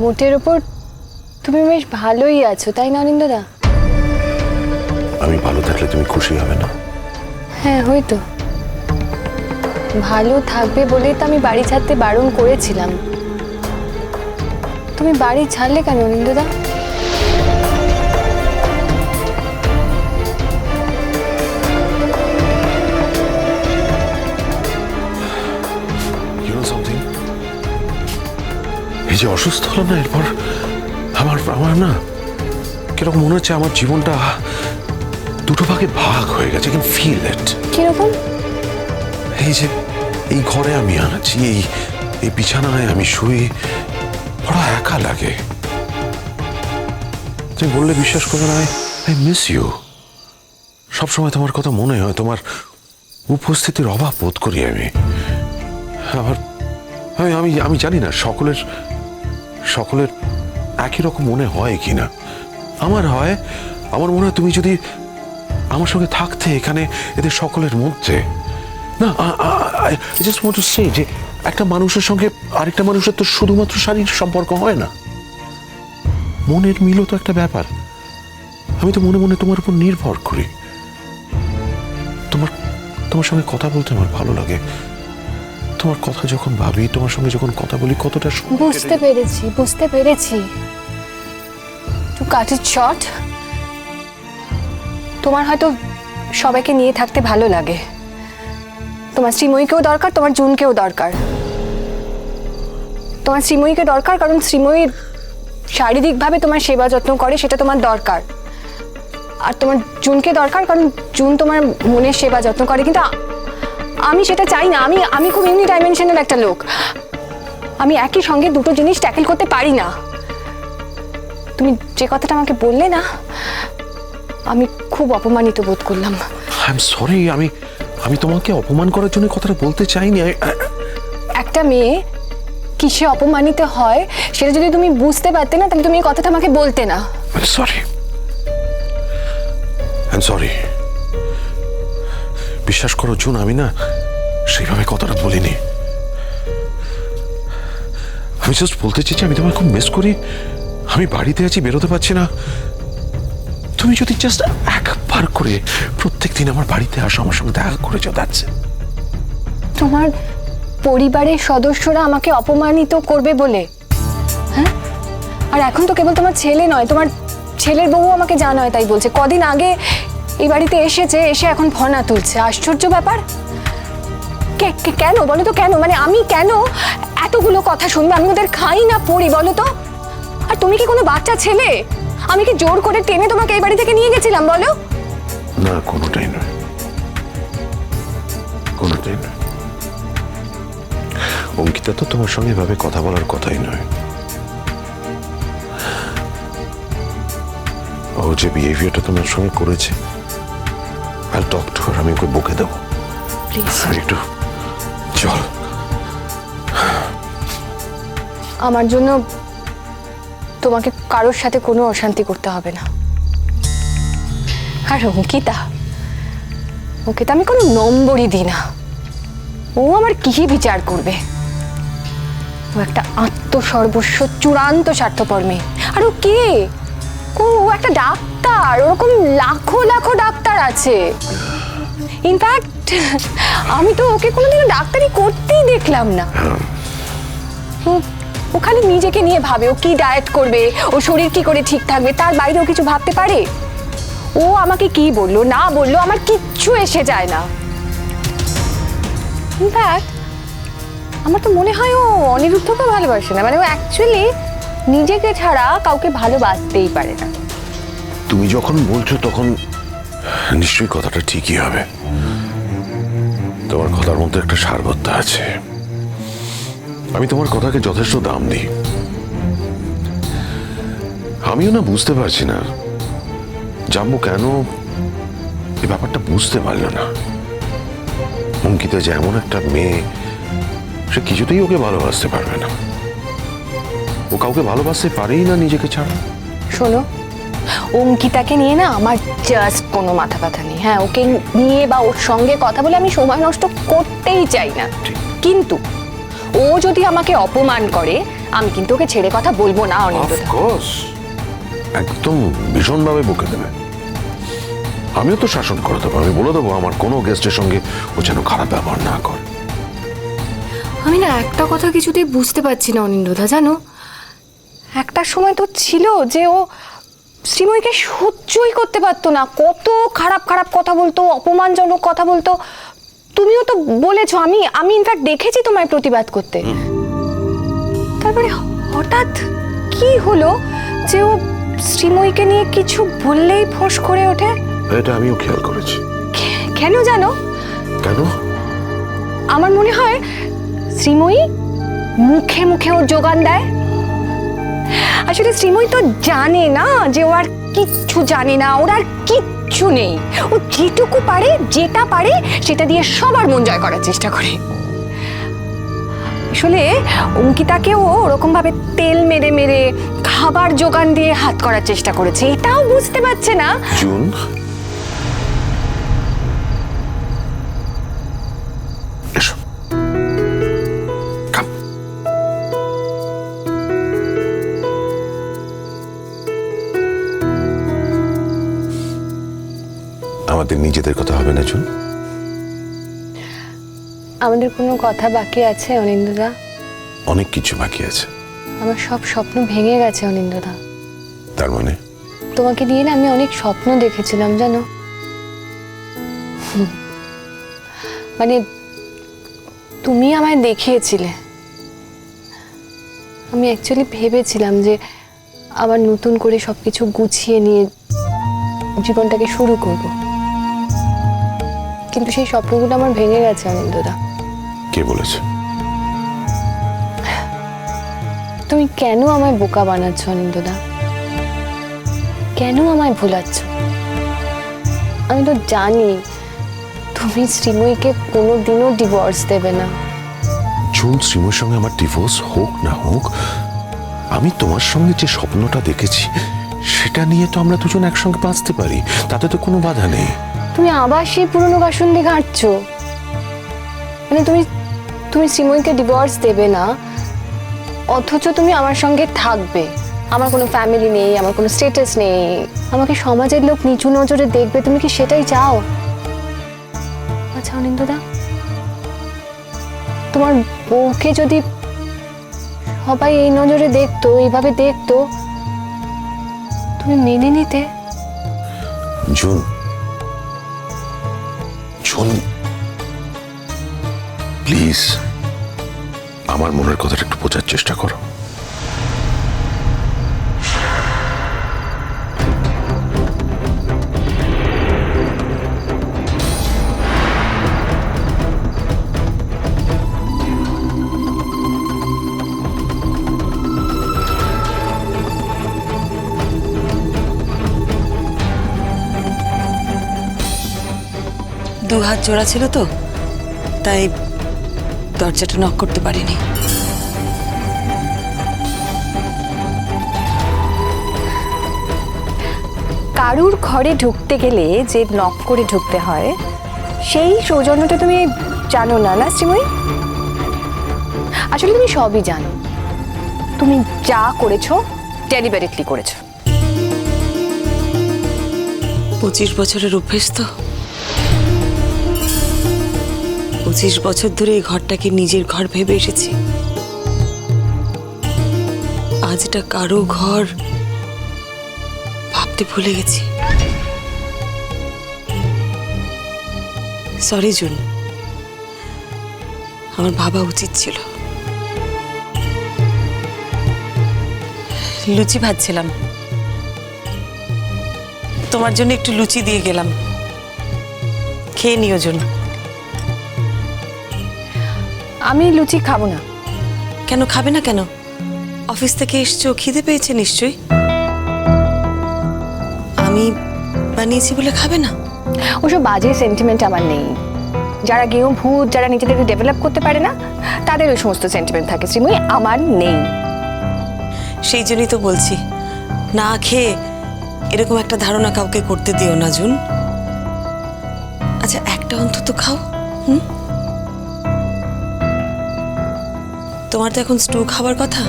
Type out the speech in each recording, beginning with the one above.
মোটের ওপর তুমি বেশ ভালোই আছো, তাই না অনিন্দদা? আমি ভালো থাকলে তুমি খুশি হবে না? হ্যাঁ হয়তো। ভালো থাকবে বলেই তো আমি বাড়ি ছাড়তে বারণ করেছিলাম। তুমি বাড়ি ছাড়লে কেন অনিন্দদা? এই যে অসুস্থ হলাম না, এরপর আমার না কিরকম মনে হচ্ছে আমার জীবনটা দুটো ভাগে ভাগ হয়ে গেছে। Can feel it. কিরকম? এই যে এই ঘরে আমি আছি, এই বিছানায় আমি শুয়ে, বড় একা লাগে। তুমি বললে বিশ্বাস করবে না, আই মিস ইউ। সবসময় তোমার কথা মনে হয়, তোমার উপস্থিতির অভাব বোধ করি আমি। আবার আমি জানি না সকলের একই রকম মনে হয় কিনা। আমার মনে হয় তুমি যদি আমার সঙ্গে থাকতে এখানে এদের সকলের মধ্যে, না I just want to say যে একটা মানুষের সঙ্গে আরেকটা মানুষের তো শুধুমাত্র শারীরিক সম্পর্ক হয় না, মনের মিলও তো একটা ব্যাপার। আমি তো মনে মনে তোমার উপর নির্ভর করি। তোমার সঙ্গে কথা বলতে আমার ভালো লাগে। তোমার কথা যখন ভাবি, তোমার সঙ্গে যখন কথা বলি, কতটা বুঝতে পেরেছি। টু কাট ইট শর্ট, তোমার হয়তো সবাইকে নিয়ে থাকতে ভালো লাগে। তোমার শ্রীময়ীকেও দরকার, তোমার জুনকেও দরকার। তোমার শ্রীময়ীকে দরকার কারণ শ্রীময়ী শারীরিকভাবে তোমার সেবা যত্ন করে, সেটা তোমার দরকার। আর তোমার জুনকে দরকার কারণ জুন তোমার মনের সেবা যত্ন করে। কিন্তু আমি সেটা চাই না। আমি খুব ইউনি ডাইমেনশনাল একটা লোক। আমি একই সঙ্গে দুটো জিনিস ট্যাকেল করতে পারি না। তুমি যে কথাটা আমাকে বললে না, আমি খুব অপমানিত বোধ করলাম। I am sorry. আমি তোমাকে অপমান করার জন্য কথাটা বলতে চাইনি। একটা মেয়ে কিসে অপমানিত হয় সেটা যদি তুমি বুঝতে পারতে না, তাহলে তুমি এই কথাটা আমাকে বলতে না। I am sorry. বিশ্বাস করো জুন, আমি না সেইভাবে কথাটা বলিনি। আমি জাস্ট বলতে চেয়েছি আমি তোমায় খুব মিস করি। আমি বাড়িতে আছি, বেরোতে পারছি না। তুমি যদি জাস্ট একবার করে প্রত্যেকদিন আমার বাড়িতে আসো, আমার সঙ্গে দেখা করে যাও, দ্যাটস ইট। তোমার পরিবারের সদস্যরা আমাকে অপমানিত করবে বলে? হ্যাঁ, আর এখন তো কেবল তোমার ছেলে নয়, তোমার ছেলের বউ আমাকে জানায়, তাই বলছে। কদিন আগে এই বাড়িতে এসে এখন ফনা তুলছে। আশ্চর্য ব্যাপার। কেন বলো তো, কেন? মানে আমি কেন এতগুলো কথা শুনবো? আমি ওদের খাই না পড়ি, বলো তো? আর তুমি কি কোনো বাচ্চা ছেলে? আমি কি জোর করে টেনে তোমাকে এই বাড়ি থেকে নিয়ে গেছিলাম, বলো? না, কোনোটাই নয়। অঙ্কিতা তো তোমার সঙ্গে এভাবে কথা বলার কথাই নয়। ও যে বিহেভিয়ারটা তোমার সঙ্গে করেছে, আই টক টু হার। আমি ওকে বকে দেবো। প্লিজ একটু চল। আমার জন্য তোমাকে কারোর সাথে কোনো অশান্তি করতে হবে না। আর অঙ্কিতা আমি কোনো নম্বরই দিই না। ও আমার কি বিচার করবে? ও একটা আত্মসর্বস্ব চূড়ান্ত স্বার্থপর মেয়ে। আর ও কে? ও একটা ডাক্তার। ওরকম লাখো লাখো ডাক্তার আছে। ইনফ্যাক্ট আমি তো ওকে কোনোদিনও ডাক্তারি করতেই দেখলাম না। ও খালি নিজেকে নিয়ে ভাবে, ও কি ডায়েট করবে, ও শরীর কি করে ঠিক থাকবে, তার বাইরেও কিছু ভাবতে পারে? ও আমাকে কি বললো না বললো আমার কিচ্ছু এসে যায় না। ইনফ্যাক্ট আমার তো মনে হয় ও অনিরুদ্ধকে ভালোবাসে না। মানে ও অ্যাকচুয়ালি নিজেকে ছাড়া কাউকে ভালোবাসতেই পারে না। তুমি যখন বলছো তখন নিশ্চয়ই কথাটা ঠিকই হবে। তোমার কথার মধ্যে একটা সারবত্তা আছে। আমি তোমার কথাকে যথেষ্ট দাম দিই। আমিও না বুঝতে পারছি না জাম্বু কেন এই ব্যাপারটা বুঝতে পারলো না। অঙ্কিতা যে এমন একটা মেয়ে, সে কিছুতেই ওকে ভালোবাসতে পারবে না। ও কাউকে ভালোবাসতে পারেই না নিজেকে ছাড়া। শোনো, অঙ্কিতাকে নিয়ে না আমার জাস্ট কোনো মাথা ব্যথা নেই। হ্যাঁ, ওকে নিয়ে বা ওর সঙ্গে কথা বলে আমি সময় নষ্ট করতেই চাই না। কিন্তু ও যদি আমাকে অপমান করে আমি কিন্তু ওকে ছেড়ে কথা বলবো না অনিন্দদা। অফকোর্স, একদম ভীষণভাবে বকে দেবে। আমিও তো শাসন করে দেবো, আমি বলে দেবো আমার কোনো গেস্টের সঙ্গে ও যেন খারাপ ব্যবহার না করে। আমি না একটা কথা কিছুতেই বুঝতে পারছি না অনিন্দদা, জানো একটা সময় তো ছিল যে ও শ্রীময়ীকে সহ্যই করতে পারতো না, কত খারাপ খারাপ কথা বলতো, অপমানজনক কথা বলতো। তুমিও তো বলেছো, আমি ইনফ্যাক্ট দেখেছি তোমায় প্রতিবাদ করতে। তারপরে হঠাৎ কি হলো যে ও শ্রীময়ীকে নিয়ে কিছু বললেই ফোঁস করে ওঠে? এটা আমিও খেয়াল করেছি। কেন জানো? কেন? আমার মনে হয় শ্রীময়ী মুখে মুখে ওর যোগান দেয়। আসলে শ্রীময়ী তো জানে না যে ও আর কিচ্ছু জানে না, ওর আর কিচ্ছু নেই। ও যেটুকু পারে, যেটা পারে সেটা দিয়ে সবার মন জয় করার চেষ্টা করে। আসলে অঙ্কিতাকেও ওরকম ভাবে তেল মেরে মেরে খাবার যোগান দিয়ে হাত করার চেষ্টা করেছে, এটাও বুঝতে পারছে না। জুন, এসো। Come. আমাদের নিজেদের কথা হবে না জুন? আমাদের কোনো কথা বাকি আছে অনিন্দদা? অনেক কিছু বাকি আছে। আমার সব স্বপ্ন ভেঙে গেছে অনিন্দদা। তার মানে? তোমাকে নিয়ে না আমি অনেক স্বপ্ন দেখেছিলাম জানো। মানে তুমি আমায় দেখিয়েছিলে। আমি অ্যাকচুয়ালি ভেবেছিলাম যে আবার নতুন করে সবকিছু গুছিয়ে নিয়ে জীবনটাকে শুরু করব, কিন্তু সেই স্বপ্নগুলো আমার ভেঙে গেছে অনিন্দদা। কে বলেছে? তুমি কেন আমায় বোকা বানাচ্ছ অনিন্দদা? কেন আমায় ভুলাচ্ছ? আমি তো জানি তুমি শ্রীময়ীকে কোনোদিনও ডিভোর্স দেবে না। জুন, শ্রীময়ের সঙ্গে আমার ডিভোর্স হোক না হোক, আমি তোমার সঙ্গে যে স্বপ্নটা দেখেছি সেটা নিয়ে তো আমরা দুজন একসঙ্গে বাঁচতে পারি, তাতে তো কোনো বাধা নেই। তুমি আবার সেই পুরনো কাসুন্দি ঘাঁটছো। মানে তুমি শ্রীময়ীকে ডিভোর্স দেবে না, অথচ তুমি আমার সঙ্গে থাকবে। আমার কোনো ফ্যামিলি নেই, আমার কোনো স্ট্যাটাস নেই, আমাকে সমাজের লোক নিচু নজরে দেখবে, তুমি কি সেটাই চাও? আচ্ছা অনিন্দদা, তোমার বউকে যদি সবাই এই নজরে দেখতো, এইভাবে দেখতো, তুমি মেনে নিতে? জুন, জুন প্লিজ আমার মনের কথাটা একটু বোঝার চেষ্টা করো। দু হাত জোড়া ছিল তো, তাই দরজাটা নক করতে পারিনি। কারুর ঘরে ঢুকতে গেলে যে নক করে ঢুকতে হয়, সেই সৌজন্যটা তুমি জানো না, না শ্রীময়ী? আসলে তুমি সবই জানো। তুমি যা করেছো ডেলিবারেটলি করেছো। 25 বছরের অভ্যেস তো। 25 বছর ধরে এই ঘরটাকে নিজের ঘর ভেবে এসেছি। আজ এটা কারো ঘর ভাবতে ভুলে গেছি। সরি জুন, আমার ভাবা উচিত ছিল। লুচি ভাজছিলাম, তোমার জন্য একটু লুচি দিয়ে গেলাম, খেয়ে নিও জুন। আমি লুচি খাবো না। কেন খাবে না? কেন? অফিস থেকে এসছো, খিদে পেয়েছে নিশ্চয়ই। আমি বানিয়েছি বলে খাবে না? ওসব বাজে সেন্টিমেন্ট আমার নেই। যারা গেঁয়ো ভূত, যারা নিজেদেরকে ডেভেলপ করতে পারে না, তাদের ওই সমস্ত সেন্টিমেন্ট থাকে শ্রীময়ী, আমার নেই। সেই জন্যই তো বলছি, না খেয়ে এরকম একটা ধারণা কাউকে করতে দিও না জুন। আচ্ছা একটা অন্তত খাও। তোমার তো এখন স্টু খাবার কথা,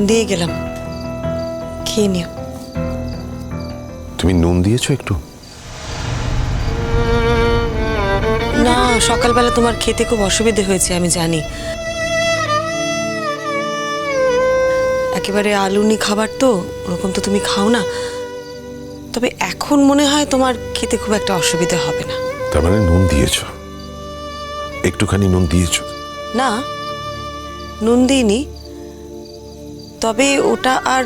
দিয়ে গেলাম, খেয়ে নিও। তুমি নুন দিয়েছো একটু? না, সকালবেলা তোমার খেতে খুব অসুবিধে হয়েছে আমি জানি। একেবারে আলুনি খাবার তো, ওরকম তো তুমি খাও না। তবে এখন মনে হয় তোমার খেতে খুব একটা অসুবিধা হবে না। তার মানে নুন দিয়েছো, একটুখানি নুন দিয়েছো? না, নুন দিইনি। তবে ওটা আর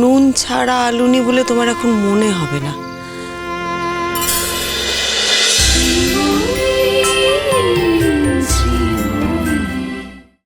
নুন ছাড়া আলুনি বলে তোমার এখন মনে হবে না।